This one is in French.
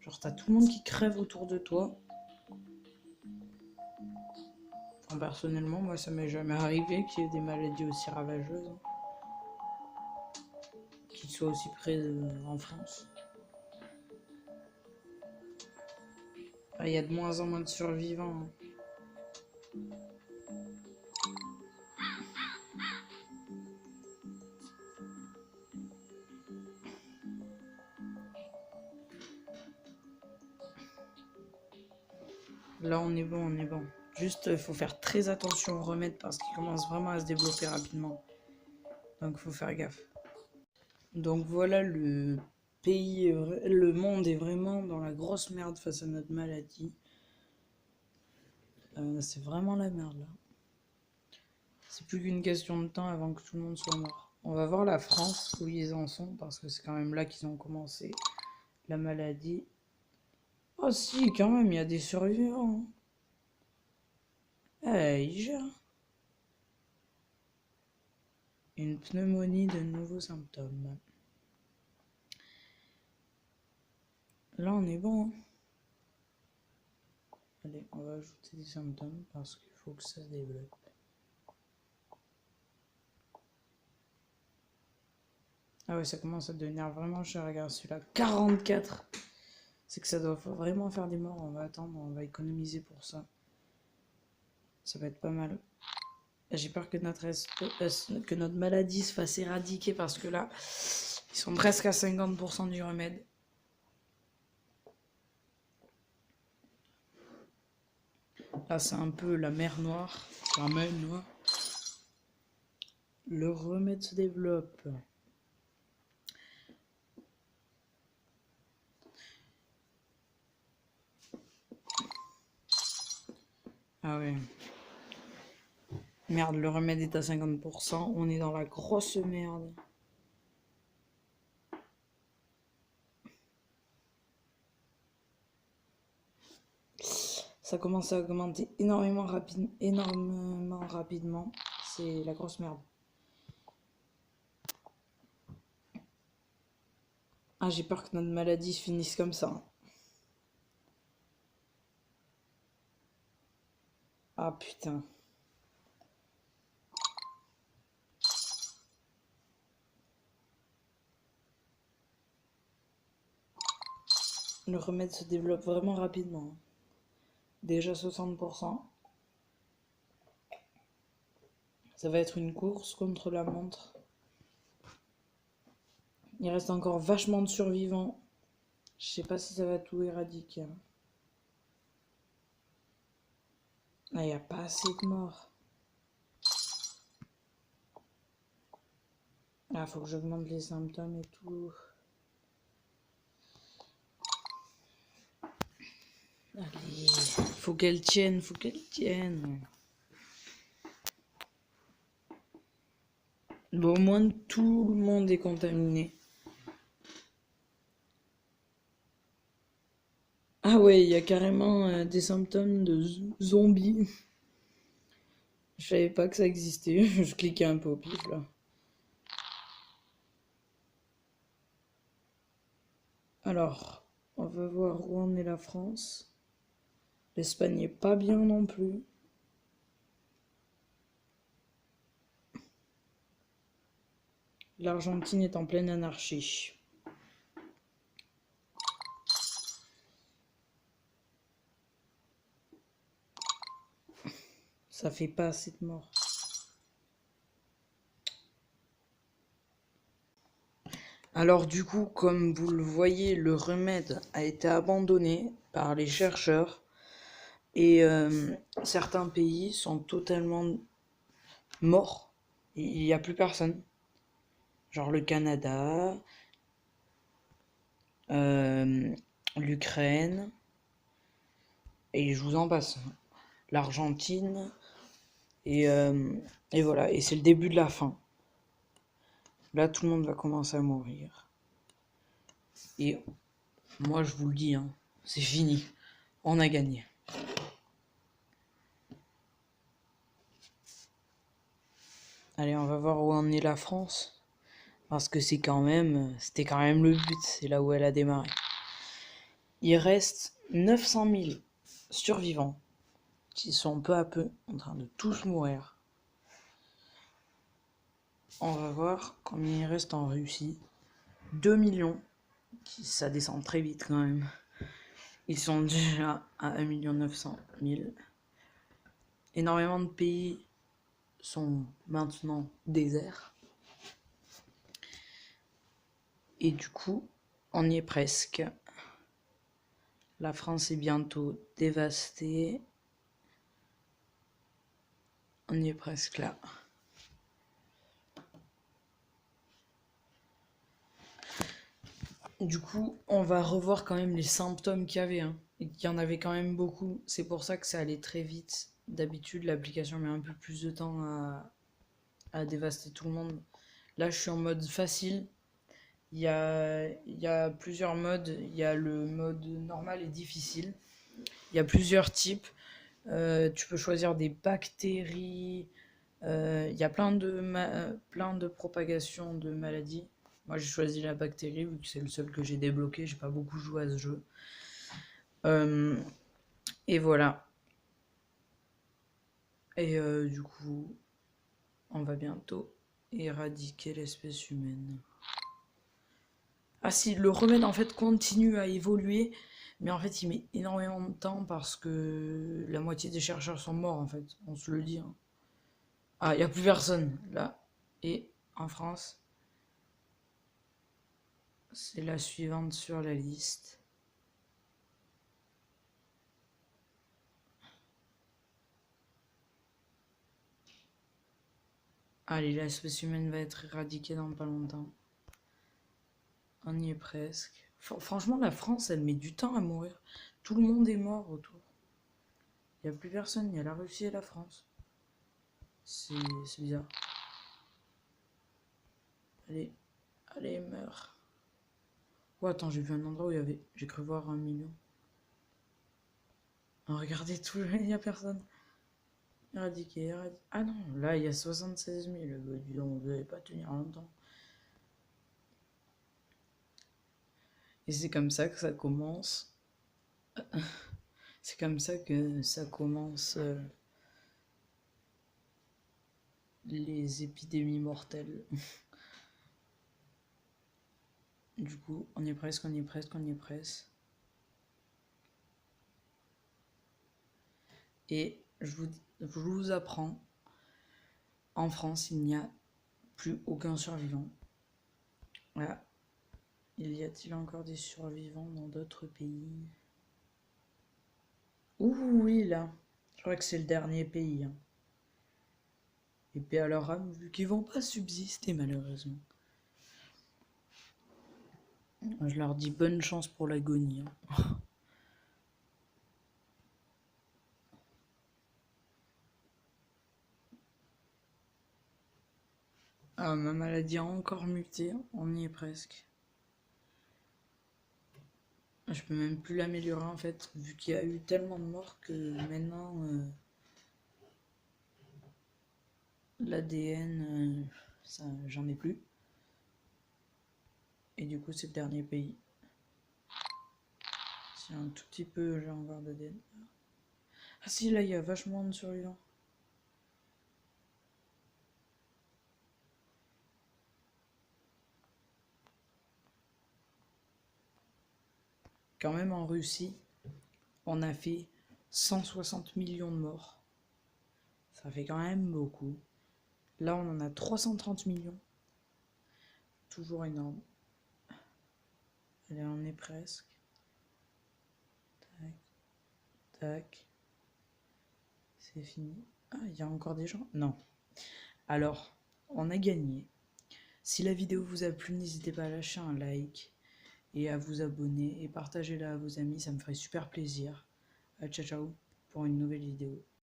Genre, t'as tout le monde qui crève autour de toi. Enfin, personnellement, moi, ça m'est jamais arrivé qu'il y ait des maladies aussi ravageuses. Qu'ils soient aussi près en France. Il y a de moins en moins de survivants. Là, on est bon, on est bon. Juste, il faut faire très attention aux remèdes parce qu'ils commencent vraiment à se développer rapidement. Donc, il faut faire gaffe. Donc, voilà, le pays, le monde est vraiment dans la grosse merde face à notre maladie. C'est vraiment la merde, là. C'est plus qu'une question de temps avant que tout le monde soit mort. On va voir la France, où ils en sont, parce que c'est quand même là qu'ils ont commencé la maladie. Oh si, quand même, il y a des survivants. Ils gèrent. Une pneumonie de nouveaux symptômes. Là, on est bon. Allez, on va ajouter des symptômes parce qu'il faut que ça se développe. Ah ouais, ça commence à devenir vraiment cher. Regarde celui-là, 44. C'est que ça doit vraiment faire des morts. On va attendre, on va économiser pour ça. Ça va être pas mal. J'ai peur que notre maladie se fasse éradiquer parce que là, ils sont presque à 50% du remède. Là, c'est un peu la mer Noire. La mer Noire. Le remède se développe. Ah ouais. Merde, le remède est à 50%. On est dans la grosse merde. Ça commence à augmenter énormément rapidement. C'est la grosse merde. Ah, j'ai peur que notre maladie se finisse comme ça. Ah putain. Le remède se développe vraiment rapidement. Déjà 60%. Ça va être une course contre la montre. Il reste encore vachement de survivants. Je sais pas si ça va tout éradiquer. Ah, il n'y a pas assez de morts. Ah, faut que j'augmente les symptômes et tout. Allez, faut qu'elle tienne, faut qu'elle tienne. Bon, au moins tout le monde est contaminé. Ah ouais, il y a carrément des symptômes de zombies. Je savais pas que ça existait. Je cliquais un peu au pif là. Alors, on va voir où en est la France. L'Espagne est pas bien non plus. L'Argentine est en pleine anarchie. Ça fait pas assez de morts. Alors du coup, comme vous le voyez, le remède a été abandonné par les chercheurs et certains pays sont totalement morts. Il n'y a plus personne. Genre le Canada, l'Ukraine, et je vous en passe. L'Argentine, et voilà. Et c'est le début de la fin. Là, tout le monde va commencer à mourir. Et moi, je vous le dis, hein, c'est fini. On a gagné. Allez, on va voir où en est la France. Parce que c'était quand même le but. C'est là où elle a démarré. il reste 900 000 survivants qui sont peu à peu en train de tous mourir. On va voir combien il reste en Russie. 2 millions, ça descend très vite quand même. Ils sont déjà à 1 900 000. Énormément de pays sont maintenant déserts. Et du coup, on y est presque. La France est bientôt dévastée. On y est presque là. Du coup, on va revoir quand même les symptômes qu'il y avait. Et qu'il y en avait quand même beaucoup. C'est pour ça que ça allait très vite. D'habitude, l'application met un peu plus de temps à dévaster tout le monde. Là, je suis en mode facile. Il y a plusieurs modes. Il y a le mode normal et difficile. Il y a plusieurs types. Tu peux choisir des bactéries. Il y a plein de propagations de maladies. Moi, j'ai choisi la bactérie vu que c'est le seul que j'ai débloqué. J'ai pas beaucoup joué à ce jeu. Et voilà. Et du coup, on va bientôt éradiquer l'espèce humaine. Ah si, le remède en fait continue à évoluer, mais en fait il met énormément de temps parce que la moitié des chercheurs sont morts en fait, on se le dit. Ah, il n'y a plus personne là. Et en France, c'est la suivante sur la liste. Allez, l'espèce humaine va être éradiquée dans pas longtemps. On y est presque. Franchement, la France, elle met du temps à mourir. Tout le monde est mort autour. Il n'y a plus personne, il y a la Russie et la France. C'est bizarre. Allez, meurs. Oh, attends, j'ai vu un endroit où il y avait... J'ai cru voir 1 million. Oh, regardez tout, il n'y a personne. Éradiqué. Ah non, là, il y a 76 000. Dis donc, vous n'allez pas tenir longtemps. Et c'est comme ça que ça commence. C'est comme ça que ça commence les épidémies mortelles. Du coup, on y est presque, on y est presque, on y est presque. Et je vous apprends, en France, il n'y a plus aucun survivant. Voilà. Y a-t-il encore des survivants dans d'autres pays? Ouh oui, là. Je crois que c'est le dernier pays. Et paix à leur âme, vu qu'ils vont pas subsister malheureusement. Je leur dis bonne chance pour l'agonie. Ah, ma maladie a encore muté, on y est presque. Je peux même plus l'améliorer en fait, vu qu'il y a eu tellement de morts que maintenant l'ADN, j'en ai plus. Et du coup, c'est le dernier pays. Si un tout petit peu, j'ai encore d'ADN. Ah si, là, il y a vachement de survivants. Quand même, en Russie, on a fait 160 millions de morts. Ça fait quand même beaucoup. Là, on en a 330 millions. Toujours énorme. Allez, on est presque. Tac, tac. C'est fini. Ah, il y a encore des gens? Non. Alors, on a gagné. Si la vidéo vous a plu, n'hésitez pas à lâcher un like et à vous abonner et partagez-la à vos amis, ça me ferait super plaisir. Ciao ciao pour une nouvelle vidéo.